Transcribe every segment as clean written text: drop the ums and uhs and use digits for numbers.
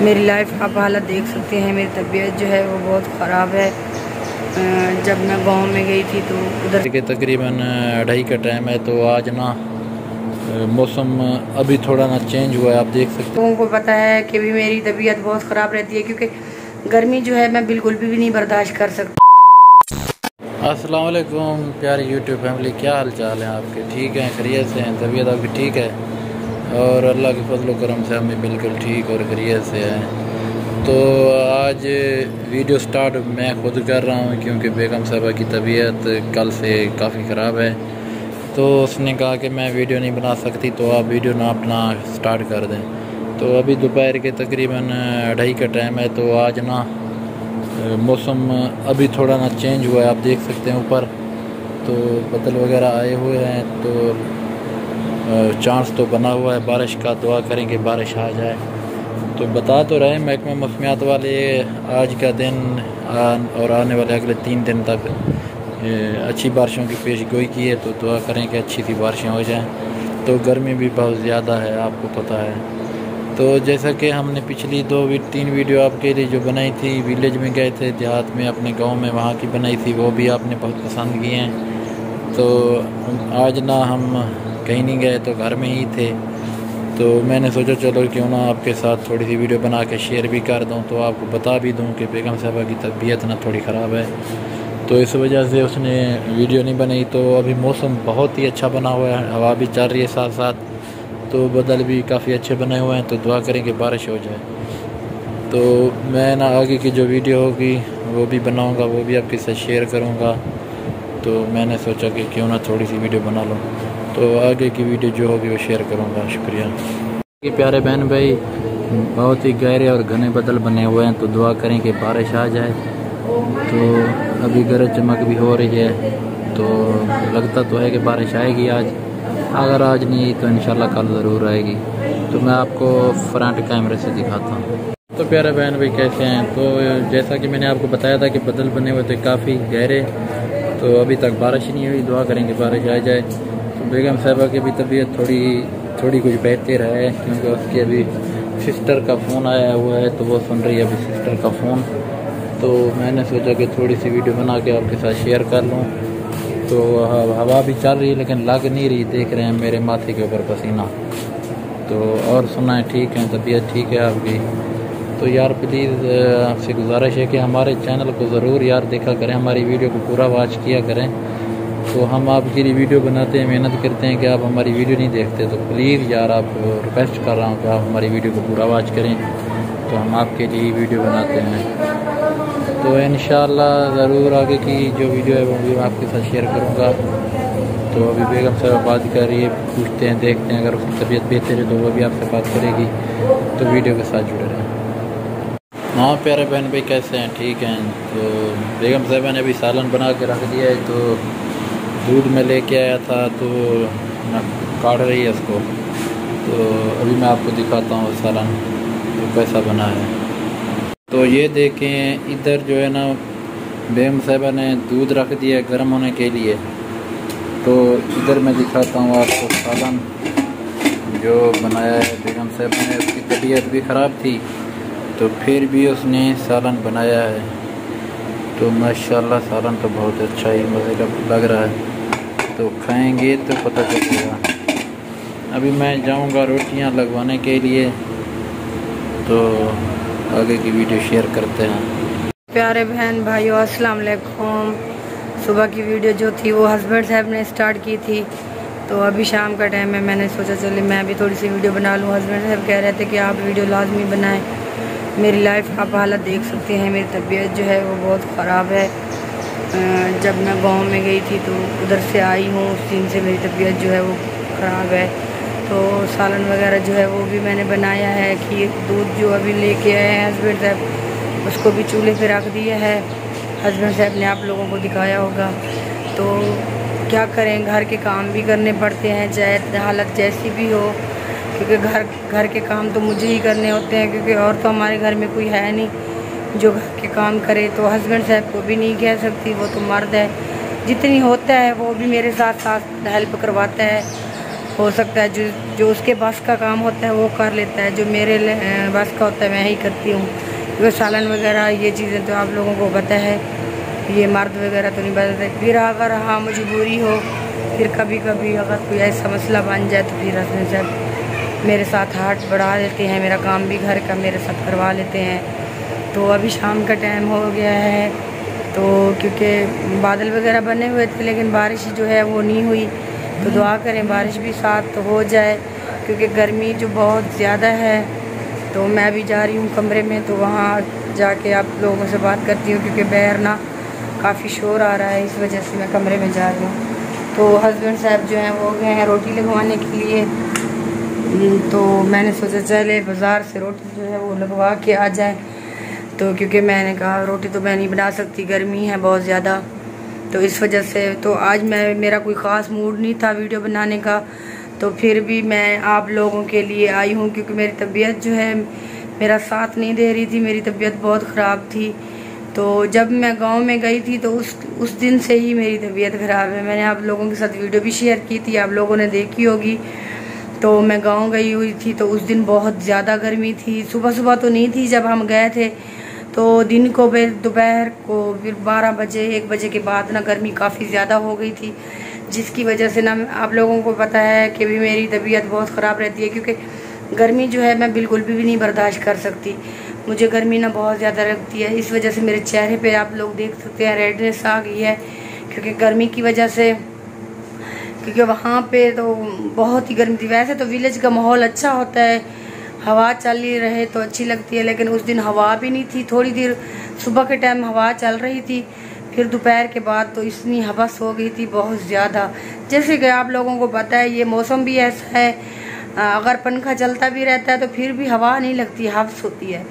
मेरी लाइफ आप हालत देख सकते हैं। मेरी तबीयत जो है वो बहुत ख़राब है। जब मैं गांव में गई थी तो उधर के तकरीबन 2:30 का टाइम है। तो आज ना मौसम अभी थोड़ा ना चेंज हुआ है, आप देख सकते हैं। लोगों को पता है कि भी मेरी तबीयत बहुत ख़राब रहती है क्योंकि गर्मी जो है मैं बिल्कुल भी नहीं बर्दाश्त कर सकती। अस्सलाम वालेकुम प्यारी यूट्यूब फैमिली, क्या हाल चाल है आपके? ठीक हैं, खैरियत से हैं? तबीयत आपकी ठीक है? और अल्लाह के फजल करम से हमें बिल्कुल ठीक और खैरियत से हैं। तो आज वीडियो स्टार्ट मैं खुद कर रहा हूँ क्योंकि बेगम साहबा की तबीयत कल से काफ़ी ख़राब है। तो उसने कहा कि मैं वीडियो नहीं बना सकती, तो आप वीडियो ना अपना स्टार्ट कर दें। तो अभी दोपहर के तकरीबन 2:30 का टाइम है। तो आज ना मौसम अभी थोड़ा ना चेंज हुआ है, आप देख सकते हैं ऊपर तो बादल वगैरह आए हुए हैं। तो चांस तो बना हुआ है बारिश का, दुआ करेंगे बारिश आ जाए। तो बता तो रहे महकमा मौसमियात वाले आज का दिन और आने वाले अगले 3 दिन तक अच्छी बारिशों की पेश गोई की है। तो दुआ करें कि अच्छी सी बारिशें हो जाएं। तो गर्मी भी बहुत ज़्यादा है, आपको पता है। तो जैसा कि हमने पिछली 2-3 वीडियो आपके लिए जो बनाई थी, विलेज में गए थे, देहात में, अपने गांव में, वहाँ की बनाई थी, वो भी आपने बहुत पसंद की हैं। तो आज ना हम कहीं नहीं गए, तो घर में ही थे। तो मैंने सोचा चलो क्यों ना आपके साथ थोड़ी सी वीडियो बना के शेयर भी कर दूं, तो आपको बता भी दूं कि बेगम साहबा की तबीयत ना थोड़ी ख़राब है। तो इस वजह से उसने वीडियो नहीं बनाई। तो अभी मौसम बहुत ही अच्छा बना हुआ है, हवा भी चल रही है साथ साथ, तो बादल भी काफ़ी अच्छे बने हुए हैं। तो दुआ करें कि बारिश हो जाए। तो मैं ना आगे की जो वीडियो होगी वो भी बनाऊँगा, वो भी आपके साथ शेयर करूँगा। तो मैंने सोचा कि क्यों ना थोड़ी सी वीडियो बना लूँ, तो आगे की वीडियो जो होगी वो शेयर करूँगा। शुक्रिया। ये प्यारे बहन भाई, बहुत ही गहरे और घने बादल बने हुए हैं, तो दुआ करें कि बारिश आ जाए। तो अभी गरज चमक भी हो रही है, तो लगता तो है कि बारिश आएगी आज। अगर आज नहीं आई तो इंशाल्लाह कल ज़रूर आएगी। तो मैं आपको फ्रंट कैमरे से दिखाता हूँ। तो प्यारे बहन भाई कैसे हैं? तो जैसा कि मैंने आपको बताया था कि बादल बने हुए थे काफ़ी गहरे, तो अभी तक बारिश नहीं हुई। दुआ करेंगे बारिश आ जाए। तो बेगम साहबा की भी तबीयत थोड़ी कुछ बेहतर है क्योंकि उसकी अभी सिस्टर का फ़ोन आया हुआ है, तो वो सुन रही है अभी सिस्टर का फ़ोन। तो मैंने सोचा कि थोड़ी सी वीडियो बना के आपके साथ शेयर कर लूँ। तो हवा भी चल रही है लेकिन लग नहीं रही, देख रहे हैं मेरे माथे के ऊपर पसीना। तो और सुनाएं, ठीक है? तबीयत ठीक है आपकी? तो यार प्लीज़ आपसे गुजारिश है कि हमारे चैनल को ज़रूर यार देखा करें, हमारी वीडियो को पूरा वॉच किया करें। तो हम आपके लिए वीडियो बनाते हैं, मेहनत करते हैं कि आप हमारी वीडियो नहीं देखते। तो प्लीज़ यार आप रिक्वेस्ट कर रहा हूँ कि आप हमारी वीडियो को पूरा वॉच करें, तो हम आपके लिए वीडियो बनाते हैं। तो इंशाल्लाह ज़रूर आगे की जो वीडियो है वो भी मैं आपके साथ शेयर करूँगा। तो अभी बेगम साहब बात कर रही है, पूछते हैं, देखते हैं, अगर उसकी तबीयत बेहतर है तो वो भी आपसे बात करेगी। तो वीडियो के साथ जुड़े रहें। हाँ प्यारे बहन भाई कैसे हैं? ठीक हैं? तो बेगम साहबा ने अभी सालन बना के रख दिया है। तो दूध में लेके आया था, तो काट रही है उसको। तो अभी मैं आपको दिखाता हूँ सालन तो कैसा बना है। तो ये देखें, इधर जो है ना बेगम साहबा ने दूध रख दिया है गर्म होने के लिए। तो इधर मैं दिखाता हूँ आपको सालन जो बनाया है बेगम साहबा ने। उसकी तबीयत भी ख़राब थी तो फिर भी उसने सालन बनाया है। तो माशाल्लाह सालन तो बहुत अच्छा ही मज़े का लग रहा है, तो खाएंगे तो पता चलेगा। अभी मैं जाऊंगा रोटियां लगवाने के लिए, तो आगे की वीडियो शेयर करते हैं। प्यारे बहन भाइयों अस्सलाम वालेकुम। सुबह की वीडियो जो थी वो हस्बैंड साहब ने स्टार्ट की थी, तो अभी शाम का टाइम है, मैंने सोचा चले मैं भी थोड़ी सी वीडियो बना लूँ। हस्बैंड साहब कह रहे थे कि आप वीडियो लाजमी बनाएं। मेरी लाइफ आप हालत देख सकते हैं। मेरी तबीयत जो है वो बहुत ख़राब है। जब मैं गांव में गई थी तो उधर से आई हूँ, उस दिन से मेरी तबीयत जो है वो ख़राब है। तो सालन वगैरह जो है वो भी मैंने बनाया है। खीर दूध जो अभी लेके आए हैं हस्बैंड साहब, उसको भी चूल्हे पे रख दिया है। हस्बैंड साहब ने आप लोगों को दिखाया होगा। तो क्या करें, घर के काम भी करने पड़ते हैं चाहे हालत जैसी भी हो, क्योंकि घर के काम तो मुझे ही करने होते हैं, क्योंकि और तो हमारे घर में कोई है नहीं जो घर के काम करे। तो हस्बैंड साहब को भी नहीं कह सकती, वो तो मर्द है, जितनी होता है वो भी मेरे साथ साथ हेल्प करवाता है। हो सकता है जो उसके बस का काम होता है वो कर लेता है, जो मेरे बस का होता है मैं ही करती हूँ। क्योंकि सालन वगैरह ये चीज़ें तो आप लोगों को पता है, ये मर्द वगैरह तो नहीं बताते। फिर अगर हाँ मजबूरी हो, फिर कभी कभी अगर कोई ऐसा मसला बन जाए तो फिर हस्बैंड साहब मेरे साथ हाथ बढ़ा देते हैं, मेरा काम भी घर का मेरे साथ करवा लेते हैं। तो अभी शाम का टाइम हो गया है, तो क्योंकि बादल वगैरह बने हुए थे लेकिन बारिश जो है वो नहीं हुई, तो दुआ करें बारिश भी साथ तो हो जाए, क्योंकि गर्मी जो बहुत ज़्यादा है। तो मैं भी जा रही हूँ कमरे में, तो वहाँ जाके आप लोगों से बात करती हूँ, क्योंकि बाहर ना काफ़ी शोर आ रहा है, इस वजह से मैं कमरे में जा रही हूँ। तो हस्बैंड साहब जो हैं वो गए हैं रोटी लगवाने के लिए, तो मैंने सोचा चले बाज़ार से रोटी जो है वो लगवा के आ जाए। तो क्योंकि मैंने कहा रोटी तो मैं नहीं बना सकती, गर्मी है बहुत ज़्यादा, तो इस वजह से तो आज मेरा कोई ख़ास मूड नहीं था वीडियो बनाने का, तो फिर भी मैं आप लोगों के लिए आई हूँ, क्योंकि मेरी तबीयत जो है मेरा साथ नहीं दे रही थी, मेरी तबीयत बहुत ख़राब थी। तो जब मैं गांव में गई थी तो उस दिन से ही मेरी तबीयत ख़राब है। मैंने आप लोगों के साथ वीडियो भी शेयर की थी, आप लोगों ने देखी होगी। तो मैं गांव गई हुई थी, तो उस दिन बहुत ज़्यादा गर्मी थी। सुबह सुबह तो नहीं थी जब हम गए थे, तो दिन को दोपहर को फिर 12 बजे 1 बजे के बाद ना गर्मी काफ़ी ज़्यादा हो गई थी, जिसकी वजह से ना आप लोगों को पता है कि भी मेरी तबीयत बहुत ख़राब रहती है, क्योंकि गर्मी जो है मैं बिल्कुल भी नहीं बर्दाश्त कर सकती। मुझे गर्मी ना बहुत ज़्यादा लगती है, इस वजह से मेरे चेहरे पे आप लोग देख सकते हैं रेडनेस आ गई है, क्योंकि गर्मी की वजह से, क्योंकि वहाँ पे तो बहुत ही गर्मी थी। वैसे तो विलेज का माहौल अच्छा होता है, हवा चल ही रहे तो अच्छी लगती है, लेकिन उस दिन हवा भी नहीं थी। थोड़ी देर सुबह के टाइम हवा चल रही थी, फिर दोपहर के बाद तो इतनी हवस हो गई थी बहुत ज़्यादा। जैसे कि आप लोगों को पता है ये मौसम भी ऐसा है, अगर पंखा चलता भी रहता है तो फिर भी हवा नहीं लगती, हवस होती है।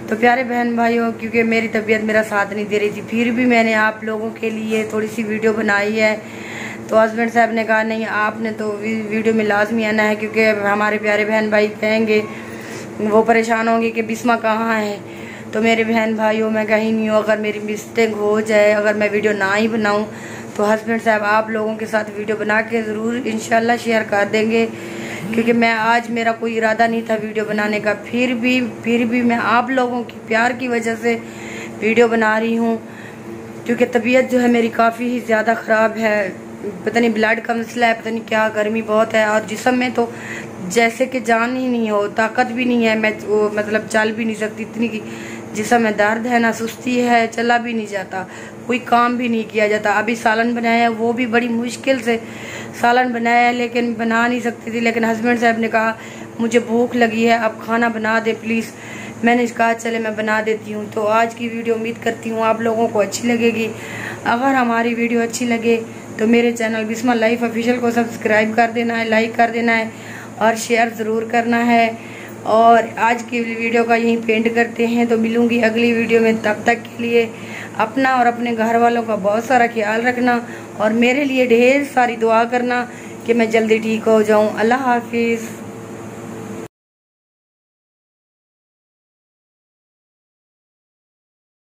तो प्यारे बहन भाइयों, क्योंकि मेरी तबीयत मेरा साथ नहीं दे रही थी, फिर भी मैंने आप लोगों के लिए थोड़ी सी वीडियो बनाई है। तो हस्बैंड साहब ने कहा नहीं आपने तो वीडियो में लाजमी आना है, क्योंकि हमारे प्यारे बहन भाई कहेंगे, वो परेशान होंगे कि बिस्मा कहाँ है। तो मेरे बहन भाइयों मैं कहीं नहीं हूँ, अगर मेरी मिस्टेक हो जाए, अगर मैं वीडियो ना ही बनाऊँ, तो हस्बैंड साहब आप लोगों के साथ वीडियो बना के ज़रूर इंशाल्लाह शेयर कर देंगे, क्योंकि मैं आज मेरा कोई इरादा नहीं था वीडियो बनाने का, फिर भी मैं आप लोगों की प्यार की वजह से वीडियो बना रही हूँ। क्योंकि तबीयत जो है मेरी काफ़ी ही ज़्यादा ख़राब है, पता नहीं ब्लड का मसला है, पता नहीं क्या, गर्मी बहुत है, और जिस्म में तो जैसे कि जान ही नहीं हो, ताकत भी नहीं है, मैं मतलब चल भी नहीं सकती, इतनी की जिस्म में दर्द है ना, सुस्ती है, चला भी नहीं जाता, कोई काम भी नहीं किया जाता। अभी सालन बनाया है, वो भी बड़ी मुश्किल से सालन बनाया है, लेकिन बना नहीं सकती थी। लेकिन हस्बैंड साहब ने कहा मुझे भूख लगी है, आप खाना बना दे प्लीज़। मैंने कहा चले मैं बना देती हूँ। तो आज की वीडियो उम्मीद करती हूँ आप लोगों को अच्छी लगेगी। अगर हमारी वीडियो अच्छी लगे तो मेरे चैनल बिस्मा लाइफ ऑफिशियल को सब्सक्राइब कर देना है, लाइक कर देना है और शेयर ज़रूर करना है। और आज की वीडियो का यहीं पेंट करते हैं, तो मिलूँगी अगली वीडियो में। तब तक के लिए अपना और अपने घर वालों का बहुत सारा ख्याल रखना, और मेरे लिए ढेर सारी दुआ करना कि मैं जल्दी ठीक हो जाऊँ। अल्लाह हाफिज़।